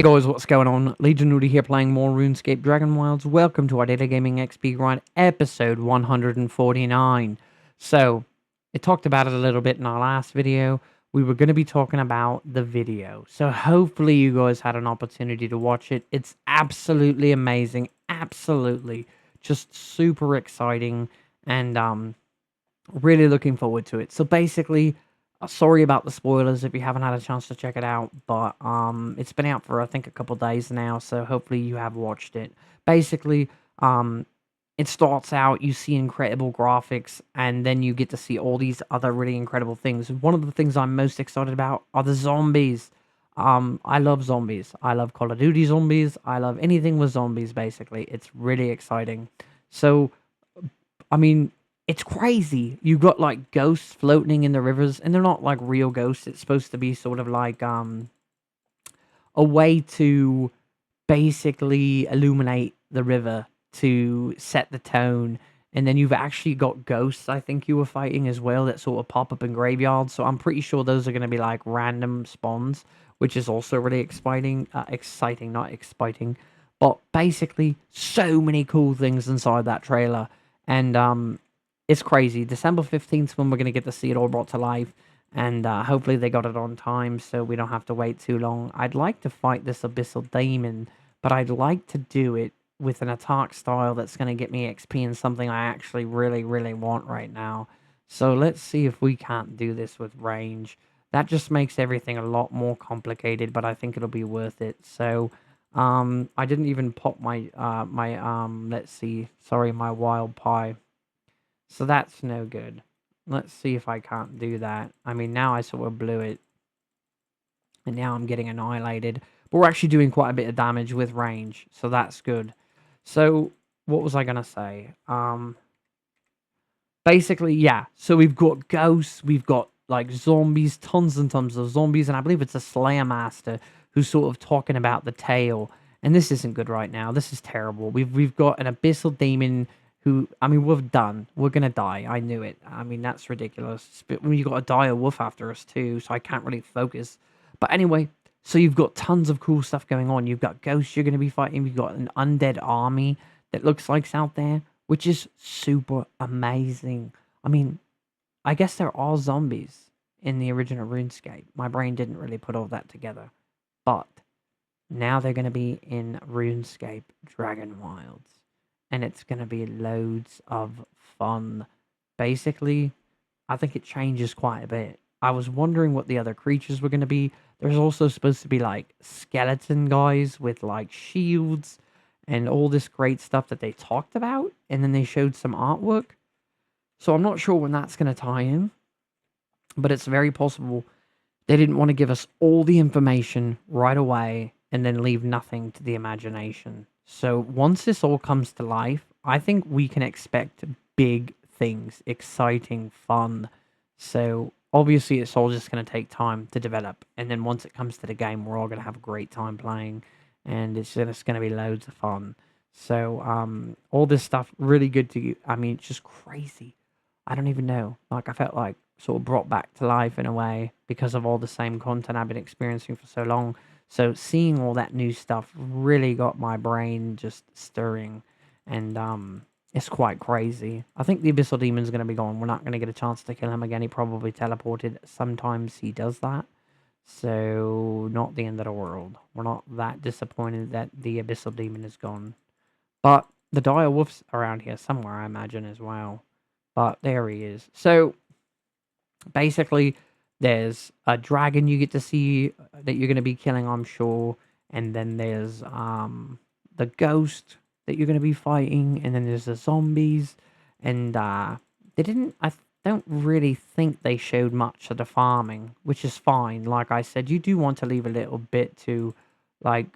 Hey guys, what's going on? Legion Rudy here playing more RuneScape Dragonwilds. Welcome to our Daily Gaming XP Grind episode 149. So, it talked about it a little bit in our last video. We were going to be talking about the video. So, hopefully you guys had an opportunity to watch it. It's absolutely amazing. Absolutely. Just super exciting. And, really looking forward to it. So basically, sorry about the spoilers if you haven't had a chance to check it out, but it's been out for I think a couple days now, so hopefully you have watched it. Basically, um, it starts out, you see incredible graphics, and then you get to see all these other really incredible things. One of the things I'm most excited about are the zombies. I love zombies. I love Call of Duty zombies. I love anything with zombies, basically. It's really exciting. So, I mean, it's crazy. You got like ghosts floating in the rivers, and they're not like real ghosts. It's supposed to be sort of like a way to basically illuminate the river to set the tone. And then you've actually got ghosts, I think you were fighting as well, that sort of pop up in graveyards. So I'm pretty sure those are going to be like random spawns, which is also really exciting. Exciting, not exciting. But basically, so many cool things inside that trailer. And it's crazy. December 15th when we're going to get to see it all brought to life. And hopefully they got it on time so we don't have to wait too long. I'd like to fight this Abyssal Demon, but I'd like to do it with an attack style that's going to get me XP and something I actually really, really want right now. So let's see if we can't do this with range. That just makes everything a lot more complicated, but I think it'll be worth it. So I didn't even pop my let's see, sorry, my wild pie. So that's no good. Let's see if I can't do that. I mean, now I sort of blew it. And now I'm getting annihilated. But we're actually doing quite a bit of damage with range. So that's good. So, what was I going to say? Basically, yeah. So we've got ghosts. We've got, like, zombies. Tons and tons of zombies. And I believe it's a Slayer Master who's sort of talking about the tail. And this isn't good right now. This is terrible. We've got an Abyssal Demon who, I mean, we're done. We're going to die. I knew it. I mean, that's ridiculous. But when you got a dire wolf after us, too, so I can't really focus. But anyway, so you've got tons of cool stuff going on. You've got ghosts you're going to be fighting. You've got an undead army that looks like's out there, which is super amazing. I mean, I guess there are zombies in the original RuneScape. My brain didn't really put all that together. But now they're going to be in RuneScape Dragonwilds. And it's going to be loads of fun. Basically, I think it changes quite a bit. I was wondering what the other creatures were going to be. There's also supposed to be like skeleton guys with like shields and all this great stuff that they talked about. And then they showed some artwork. So I'm not sure when that's going to tie in. But it's very possible they didn't want to give us all the information right away and then leave nothing to the imagination. So once this all comes to life, I think we can expect big things, exciting, fun. So obviously it's all just going to take time to develop. And then once it comes to the game, we're all going to have a great time playing. And it's just going to be loads of fun. So all this stuff, really good to, I mean, it's just crazy. I don't even know. Like, I felt like sort of brought back to life in a way because of all the same content I've been experiencing for so long. So seeing all that new stuff really got my brain just stirring, and it's quite crazy. I think the Abyssal Demon's going to be gone. We're not going to get a chance to kill him again. He probably teleported. Sometimes he does that. So not the end of the world. We're not that disappointed that the Abyssal Demon is gone. But the dire wolf's around here somewhere, I imagine, as well. But there he is. So basically, there's a dragon you get to see that you're going to be killing, I'm sure. And then there's the ghost that you're going to be fighting. And then there's the zombies. And they didn't... don't really think they showed much of the farming, which is fine. Like I said, you do want to leave a little bit to, like,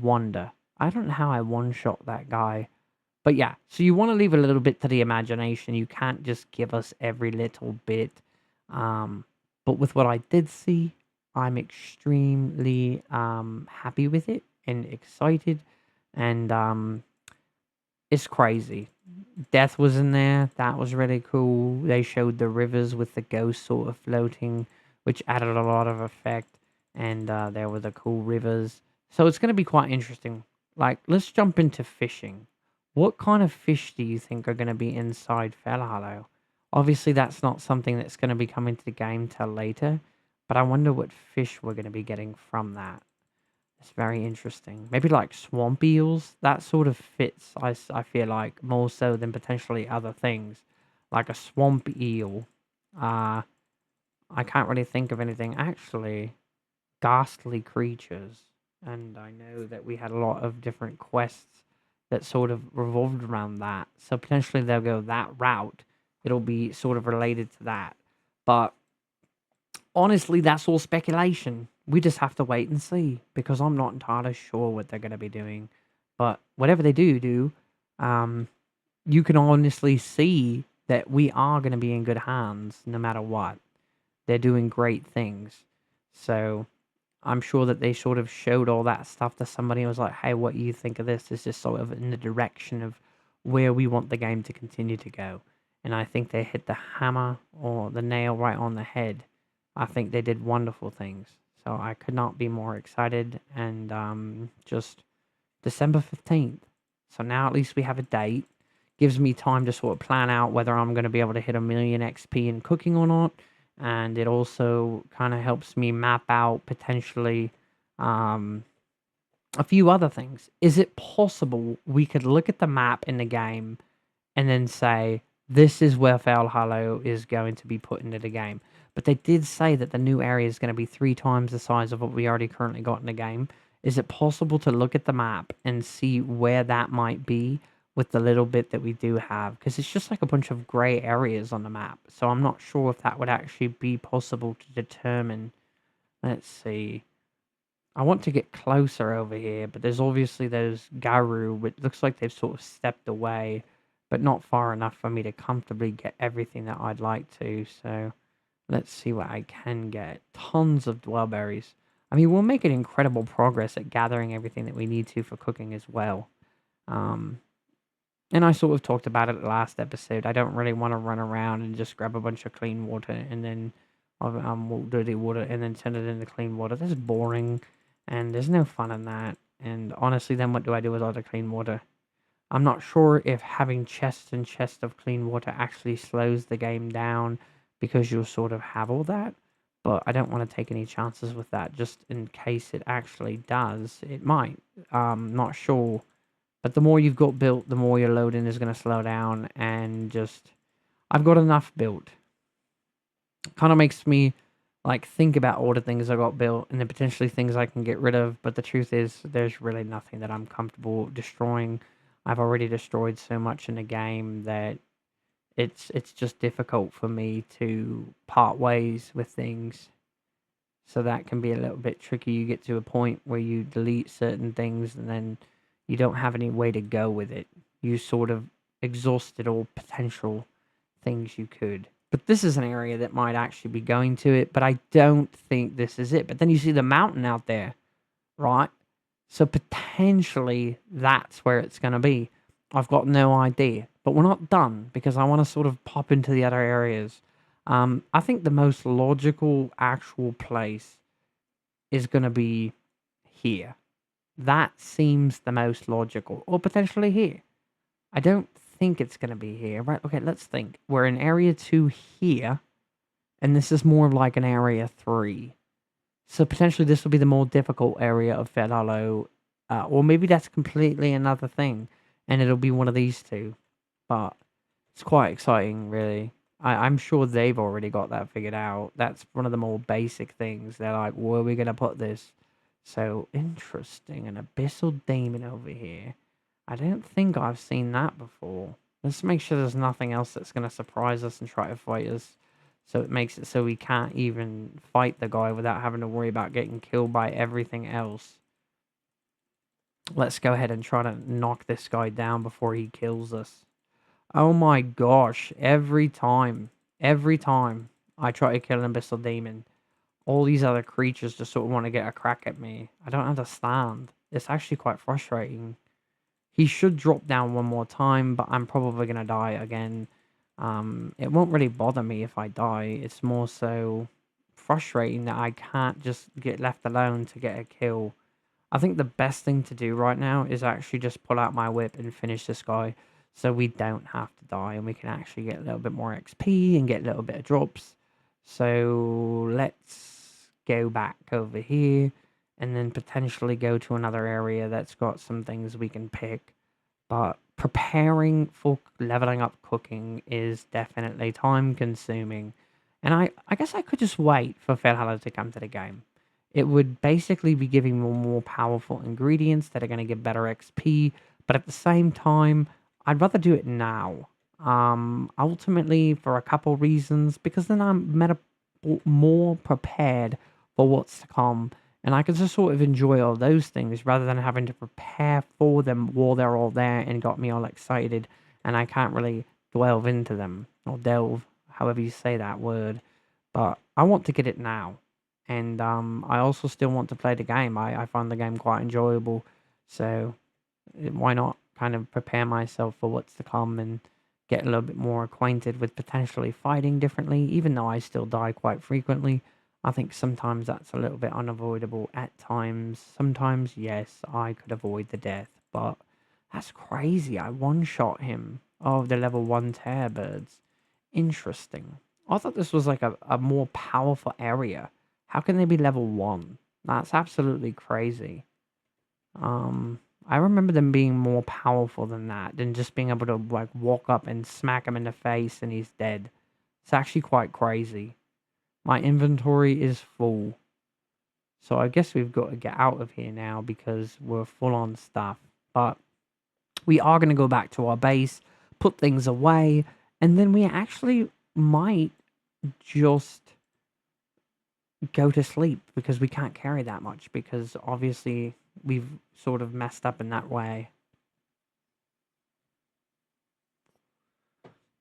wonder. I don't know how I one-shot that guy. But yeah, so you want to leave a little bit to the imagination. You can't just give us every little bit. But with what I did see, I'm extremely happy with it and excited. And it's crazy. Death was in there. That was really cool. They showed the rivers with the ghost sort of floating, which added a lot of effect. And there were the cool rivers. So it's going to be quite interesting. Like, let's jump into fishing. What kind of fish do you think are going to be inside Fellhallow? Obviously, that's not something that's going to be coming to the game till later, but I wonder what fish we're going to be getting from that. It's very interesting. Maybe like swamp eels. That sort of fits, I feel like, more so than potentially other things. Like a swamp eel. Uh, I can't really think of anything. Actually, ghastly creatures. And I know that we had a lot of different quests that sort of revolved around that. So potentially they'll go that route. It'll be sort of related to that. But honestly, that's all speculation. We just have to wait and see because I'm not entirely sure what they're going to be doing. But whatever they do, um, you can honestly see that we are going to be in good hands no matter what. They're doing great things. So I'm sure that they sort of showed all that stuff to somebody and was like, hey, what do you think of this? Is just sort of in the direction of where we want the game to continue to go. And I think they hit the hammer or the nail right on the head. I think they did wonderful things. So I could not be more excited. And just December 15th. So now at least we have a date. Gives me time to sort of plan out whether I'm going to be able to hit a million XP in cooking or not. And it also kind of helps me map out potentially um, a few other things. Is it possible we could look at the map in the game and then say, this is where Valhalla is going to be put into the game? But they did say that the new area is going to be 3 times the size of what we already currently got in the game. Is it possible to look at the map and see where that might be with the little bit that we do have? Because it's just like a bunch of gray areas on the map. So I'm not sure if that would actually be possible to determine. Let's see. I want to get closer over here, but there's obviously those Garu, which looks like they've sort of stepped away, but not far enough for me to comfortably get everything that I'd like to. So let's see what I can get. Tons of dwellberries. I mean, we're making incredible progress at gathering everything that we need to for cooking as well. Um, and I sort of talked about it last episode. I don't really want to run around and just grab a bunch of clean water and then dirty water and then turn it into clean water. That's boring, and there's no fun in that. And honestly, then what do I do with all the clean water? I'm not sure if having chests and chests of clean water actually slows the game down because you'll sort of have all that. But I don't want to take any chances with that just in case it actually does. It might. Not sure. But the more you've got built, the more your loading is going to slow down. And just, I've got enough built. Kind of makes me like think about all the things I got built and then potentially things I can get rid of. But the truth is, there's really nothing that I'm comfortable destroying. I've already destroyed so much in the game that it's just difficult for me to part ways with things. So that can be a little bit tricky. You get to a point where you delete certain things and then you don't have any way to go with it. You sort of exhausted all potential things you could. But this is an area that might actually be going to it, but I don't think this is it. But then you see the mountain out there, right? So potentially that's where it's going to be. I've got no idea. But we're not done because I want to sort of pop into the other areas. I think the most logical actual place is going to be here. That seems the most logical. Or potentially here. I don't think it's going to be here. Right, okay, let's think. We're in Area 2 here. And this is more like an Area 3. So potentially this will be the more difficult area of Fed Hollow. Or maybe that's completely another thing. And it'll be one of these two. But it's quite exciting, really. I'm sure they've already got that figured out. That's one of the more basic things. They're like, where are we going to put this? So, interesting. An abyssal demon over here. I don't think I've seen that before. Let's make sure there's nothing else that's going to surprise us and try to fight us. So it makes it so we can't even fight the guy without having to worry about getting killed by everything else. Let's go ahead and try to knock this guy down before he kills us. Oh my gosh, every time I try to kill an abyssal demon, all these other creatures just sort of want to get a crack at me. I don't understand. It's actually quite frustrating. He should drop down one more time, but I'm probably going to die again. It won't really bother me if I die. It's more so frustrating that I can't just get left alone to get a kill. I think the best thing to do right now is actually just pull out my whip and finish this guy so we don't have to die and we can actually get a little bit more XP and get a little bit of drops. So let's go back over here and then potentially go to another area that's got some things we can pick. But preparing for leveling up cooking is definitely time consuming. And I guess I could just wait for Valhalla to come to the game. It would basically be giving me more powerful ingredients that are going to give better XP. But at the same time, I'd rather do it now. Ultimately, for a couple reasons, because then I'm more prepared for what's to come. And I can just sort of enjoy all those things rather than having to prepare for them while they're all there and got me all excited. And I can't really delve into them or delve, however you say that word. But I want to get it now. And I also still want to play the game. I find the game quite enjoyable. So why not kind of prepare myself for what's to come and get a little bit more acquainted with potentially fighting differently, even though I still die quite frequently. I think sometimes that's a little bit unavoidable at times. Sometimes, yes, I could avoid the death, but that's crazy. I one-shot him. Oh, the level 1 tear birds. Interesting. I thought this was like a more powerful area. How can they be level 1? That's absolutely crazy. I remember them being more powerful than that, than just being able to like walk up and smack him in the face and he's dead. It's actually quite crazy. My inventory is full. So I guess we've got to get out of here now because we're full on stuff. But we are going to go back to our base, put things away, and then we actually might just go to sleep because we can't carry that much because obviously we've sort of messed up in that way.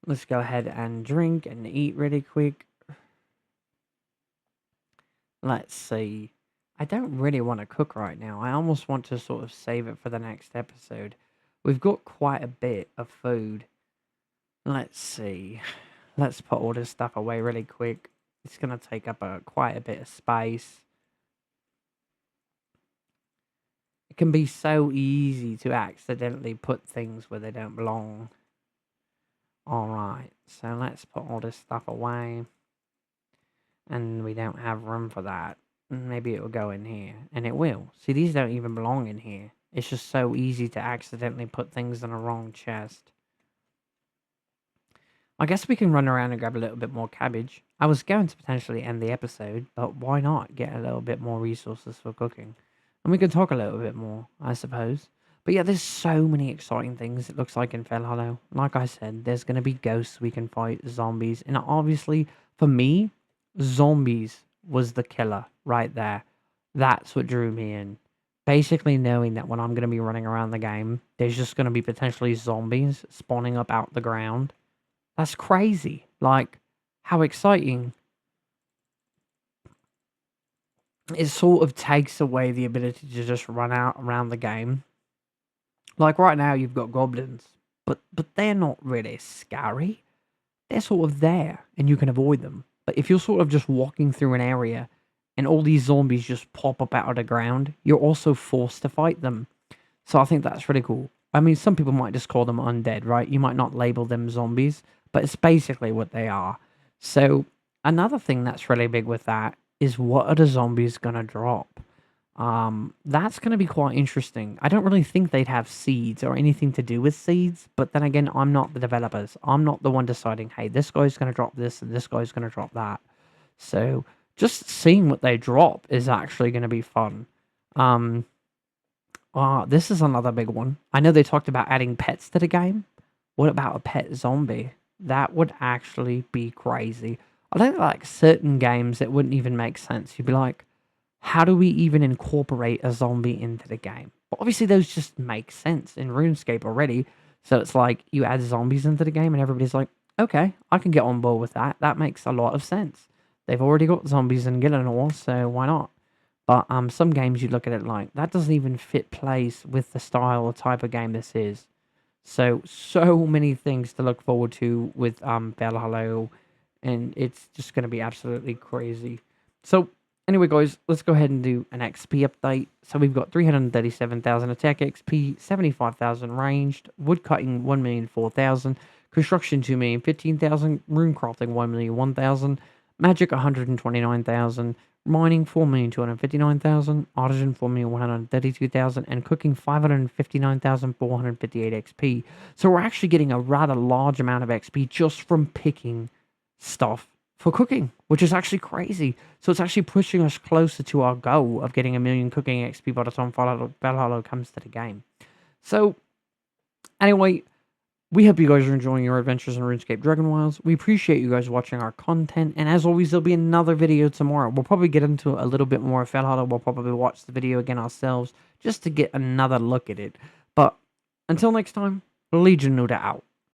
Let's go ahead and drink and eat really quick. Let's see. I don't really want to cook right now. I almost want to sort of save it for the next episode. We've got quite a bit of food. Let's see. Let's put all this stuff away really quick. It's going to take up quite a bit of space. It can be so easy to accidentally put things where they don't belong. Alright, so let's put all this stuff away. And we don't have room for that. Maybe it will go in here. And it will. See, these don't even belong in here. It's just so easy to accidentally put things in a wrong chest. I guess we can run around and grab a little bit more cabbage. I was going to potentially end the episode, but why not get a little bit more resources for cooking? And we can talk a little bit more, I suppose. But yeah, there's so many exciting things, it looks like, in Valhalla. Like I said, there's going to be ghosts we can fight, zombies. And obviously, for me, zombies was the killer right there. That's what drew me in. Basically knowing that when I'm going to be running around the game, there's just going to be potentially zombies spawning up out the ground. That's crazy. Like, how exciting. It sort of takes away the ability to just run out around the game. Like right now you've got goblins, but they're not really scary. They're sort of there and you can avoid them. But if you're sort of just walking through an area and all these zombies just pop up out of the ground, you're also forced to fight them. So I think that's really cool. I mean, some people might just call them undead, right? You might not label them zombies, but it's basically what they are. So another thing that's really big with that is what are the zombies going to drop? That's going to be quite interesting. I don't really think they'd have seeds or anything to do with seeds, but then again, I'm not the developers. I'm not the one deciding, hey, this guy's going to drop this and this guy's going to drop that. So just seeing what they drop is actually going to be fun. This is another big one. I know they talked about adding pets to the game. What about a pet zombie? That would actually be crazy. I think like certain games it wouldn't even make sense. You'd be like, how do we even incorporate a zombie into the game? But obviously those just make sense in RuneScape already. So it's like you add zombies into the game and everybody's like, okay, I can get on board with that. That makes a lot of sense. They've already got zombies in Gillenor, so why not? But some games you look at it like, that doesn't even fit place with the style or type of game this is. So many things to look forward to with Valhalla, and it's just going to be absolutely crazy. So Anyway, guys, let's go ahead and do an XP update. So we've got 337,000 attack XP, 75,000 ranged, woodcutting 1,004,000, construction 2,015,000, rune crafting 1,001,000, magic 129,000, mining 4,259,000, artisan 4,132,000, and cooking 559,458 XP. So we're actually getting a rather large amount of XP just from picking stuff for cooking, which is actually crazy. So it's actually pushing us closer to our goal of getting 1,000,000 cooking XP by the time Valhalla comes to the game. So, anyway, we hope you guys are enjoying your adventures in RuneScape Dragonwilds. We appreciate you guys watching our content, and as always, there'll be another video tomorrow. We'll probably get into a little bit more of Valhalla. We'll probably watch the video again ourselves, just to get another look at it. But, until next time, Legion Nuda out.